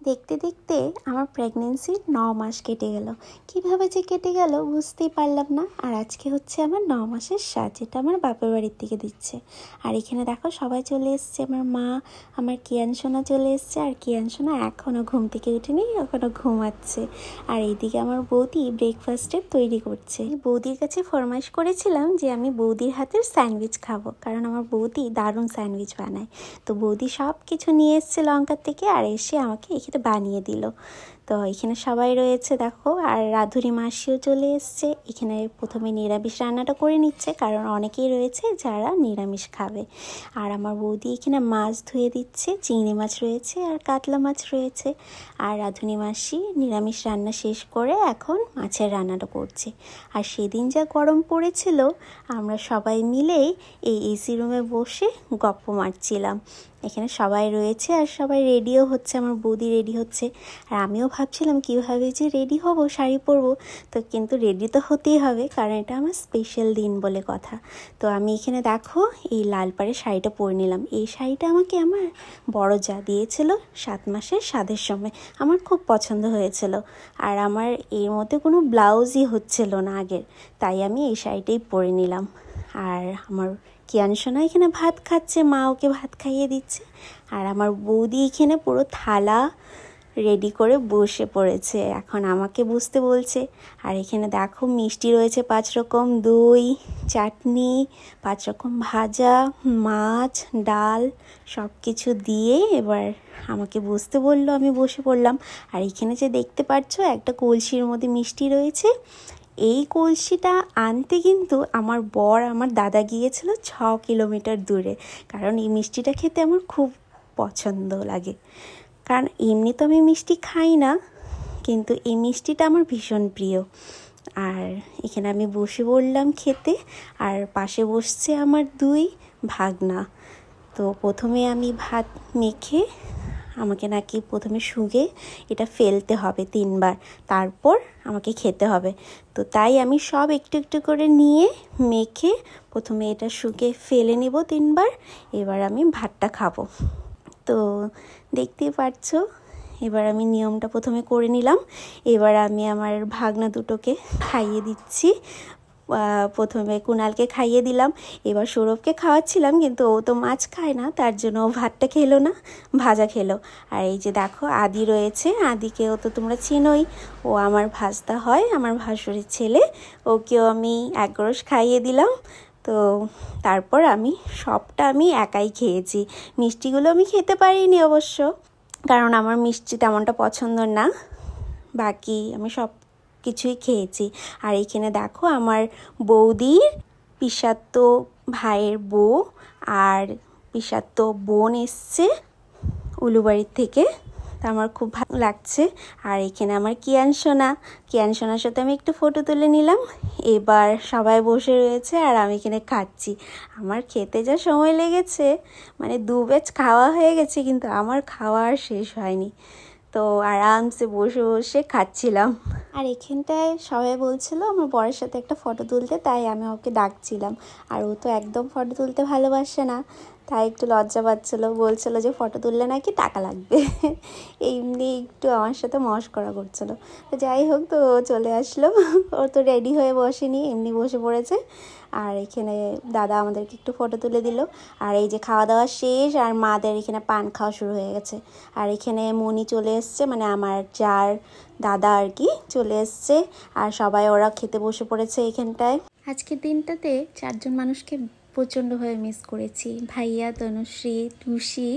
দেখতে দেখতে আমার প্রেগনেন্সির 9 মাস কেটে গেল। কিভাবে যে কেটে গেল বুঝতেই পারলাম না। আর আজকে হচ্ছে আমার 9 মাসের সাজ, যেটা আমার বাপের বাড়ির থেকে দিচ্ছে। আর এখানে দেখো সবাই চলে এসছে, আমার মা, আমার কিয়ান সোনা চলে এসছে। আর কিয়ান সোনা এখনও ঘুম থেকে উঠেনি, এখনও ঘুমাচ্ছে। আর এইদিকে আমার বৌদি ব্রেকফাস্টে তৈরি করছে। বৌদির কাছে ফরমাইশ করেছিলাম যে আমি বৌদির হাতের স্যান্ডউইচ খাবো, কারণ আমার বৌদি দারুণ স্যান্ডউইচ বানায়। তো বৌদি সব কিছু নিয়ে এসছে লঙ্কার থেকে, আর এসে আমাকে এখানে বানিয়ে দিল। তো এখানে সবাই রয়েছে দেখো, আর রাধুরি মাসিও চলে এসছে। এখানে প্রথমে নিরামিষ রান্নাটা করে নিচ্ছে, কারণ অনেকেই রয়েছে যারা নিরামিষ খাবে। আর আমার বৌদি এখানে মাছ ধুয়ে দিচ্ছে, চিংড়ি মাছ রয়েছে আর কাতলা মাছ রয়েছে। আর রাধুনি মাসি নিরামিষ রান্না শেষ করে এখন মাছের রান্নাটা করছে। আর সেদিন যা গরম পড়েছিল, আমরা সবাই মিলেই এই এসি রুমে বসে গপ্প মারছিলাম। এখানে সবাই রয়েছে আর সবাই রেডিও হচ্ছে, আমার বৌদি রেডি হচ্ছে। আর আমিও ভাবছিলাম কীভাবে যে রেডি হব, শাড়ি পরবো। তো কিন্তু রেডি তো হতেই হবে, কারণ এটা আমার স্পেশাল দিন বলে কথা। তো আমি এখানে দেখো এই লাল পাড়ের শাড়িটা পরে নিলাম। এই শাড়িটা আমাকে আমার বড় যা দিয়েছিল 7 মাসের সাধের সময়। আমার খুব পছন্দ হয়েছিল। আর আমার এর মধ্যে কোনো ব্লাউজই হচ্ছিল না আগের, তাই আমি এই শাড়িটাই পরে নিলাম। আর আমার কিয়ান সোনা এখানে ভাত খাচ্ছে, মা ওকে ভাত খাইয়ে দিচ্ছে। আর আমার বৌদি এখানে পুরো থালা রেডি করে বসে পড়েছে, এখন আমাকে বুঝতে বলছে। আর এখানে দেখো মিষ্টি রয়েছে 5 রকম, দই, চাটনি, 5 রকম ভাজা, মাছ, ডাল, সব কিছু দিয়ে এবার আমাকে বসতে বললো, আমি বসে পড়লাম। আর এখানে যে দেখতে পাচ্ছ একটা কলসির মধ্যে মিষ্টি রয়েছে। এই কলসিটা আনতে কিন্তু আমার বর আমার দাদা গিয়েছিল 6 কিলোমিটার দূরে, কারণ এই মিষ্টিটা খেতে আমার খুব পছন্দ লাগে। কারণ এমনি তো আমি মিষ্টি খাই না, কিন্তু এই মিষ্টিটা আমার ভীষণ প্রিয়। আর এখানে আমি বসে পড়লাম খেতে, আর পাশে বসছে আমার 2 ভাগনা। তো প্রথমে আমি ভাত মেখে, আমাকে নাকি প্রথমে শুগে এটা ফেলতে হবে 3 বার, তারপর আমাকে খেতে হবে। তো তাই আমি সব একটু একটু করে নিয়ে মেখে প্রথমে এটা শুগে ফেলে নেব 3 বার, এবার আমি ভাতটা খাবো। তো দেখতেই পাচ্ছ, এবার আমি নিয়মটা প্রথমে করে নিলাম। এবার আমি আমার ভাগনা দুটোকে খাইয়ে দিচ্ছি। প্রথমে কুণালকে খাইয়ে দিলাম, এবার সৌরভকে খাওয়াচ্ছিলাম, কিন্তু ও তো মাছ খায় না, তার জন্য ও ভাতটা খেলো না, ভাজা খেলো। আর এই যে দেখো আদি রয়েছে, আদিকেও তো তোমরা চিনোই, ও আমার ভাজতা হয়, আমার ভাসুরের ছেলে। ওকেও আমি 1 গ্রাস খাইয়ে দিলাম। তো তারপর আমি সবটা আমি একাই খেয়েছি। মিষ্টিগুলো আমি খেতে পারিনি অবশ্য, কারণ আমার মিষ্টি তেমনটা পছন্দ না। বাকি আমি সব কিছুই খেয়েছি। আর এখানে দেখো আমার বৌদির পিসাতো ভাইয়ের বউ আর পিসাতো বোন এসছে উলুবাড়ির থেকে, তা আমার খুব ভালো লাগছে। আর এখানে আমার কিয়ান সোনার সাথে আমি একটু ফটো তুলে নিলাম। এবার সবাই বসে রয়েছে আর আমি এখানে খাচ্ছি। আমার খেতে যা সময় লেগেছে, মানে 2 ব্যাচ খাওয়া হয়ে গেছে, কিন্তু আমার খাওয়া আর শেষ হয়নি। তো আরামসে বসে বসে খাচ্ছিলাম। আর এখানটায় সবাই বলছিল আমার বরের সাথে একটা ফটো তুলতে, তাই আমি ওকে ডাকছিলাম। আর ও তো একদম ফটো তুলতে ভালোবাসে না, তাই একটু লজ্জা পাচ্ছিলো, বলছিল যে ফটো তুললে নাকি টাকা লাগবে। এমনি একটু আমার সাথে মশকরা করছিল। তো যাই হোক, তো চলে আসলো। ও তো রেডি হয়ে বসেনি, এমনি বসে পড়েছে। আর এখানে দাদা আমাদেরকে একটু ফটো তুলে দিল। আর এই যে খাওয়া দাওয়া শেষ, আর মাদের এখানে পান খাওয়া শুরু হয়ে গেছে। আর এখানে মনি চলে এসছে, মানে আমার যার দাদা আর কি চলে এসছে। আর সবাই ওরা খেতে বসে পড়েছে এখানটায়। আজকের দিনটাতে 4 জন মানুষকে প্রচণ্ডভাবে মিস করেছি, ভাইয়া, তনুশ্রী, টুসি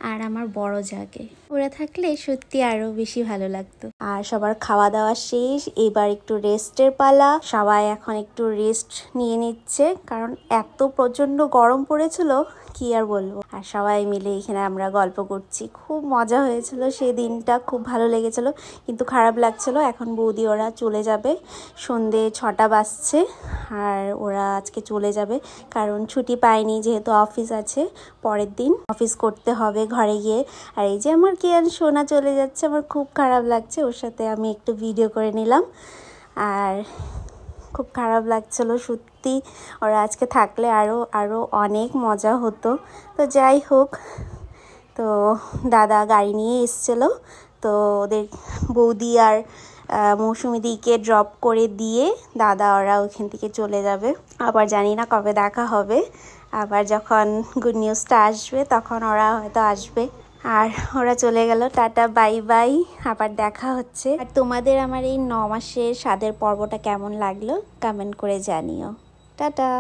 আর আমার বড় যাকে। ওরা থাকলে সত্যি আরও বেশি ভালো লাগতো। আর সবার খাওয়া দাওয়া শেষ, এবার একটু রেস্টের পালা। সবাই এখন একটু রেস্ট নিয়ে নিচ্ছে, কারণ এত প্রচণ্ড গরম পড়েছিল, কি আর বলবো। আর সবাই মিলে এখানে আমরা গল্প করছি। খুব মজা হয়েছিল সেই দিনটা, খুব ভালো লেগেছিল, কিন্তু খারাপ লাগছিল। এখন বৌদি ওরা চলে যাবে, সন্ধে 6টা বাজছে। আর ওরা আজকে চলে যাবে, কারণ ছুটি পায়নি, যেহেতু অফিস আছে, পরের দিন অফিস করতে হবে ঘরে গিয়ে। আর এই যে আমার কিয়ান সোনা চলে যাচ্ছে, আমার খুব খারাপ লাগছে। ওর সাথে আমি একটু ভিডিও করে নিলাম। আর খুব খারাপ লাগছিল সত্যি, ওরা আজকে থাকলে আরও অনেক মজা হতো। তো যাই হোক, তো দাদা গাড়ি নিয়ে এসেছিলো, তো ওদের বৌদি আর মৌসুমিদিকে ড্রপ করে দিয়ে দাদা ওরা ওইখান থেকে চলে যাবে। আবার জানি না কবে দেখা হবে, আবার যখন গুড নিউজটা আসবে তখন ওরা হয়তো আসবে। আর ওরা চলে গেল, টাটা বাই বাই, আবার দেখা হচ্ছে। আর তোমাদের আমার এই 9 মাসের স্বাদের পর্বটা কেমন লাগলো কমেন্ট করে জানিও। টাটা।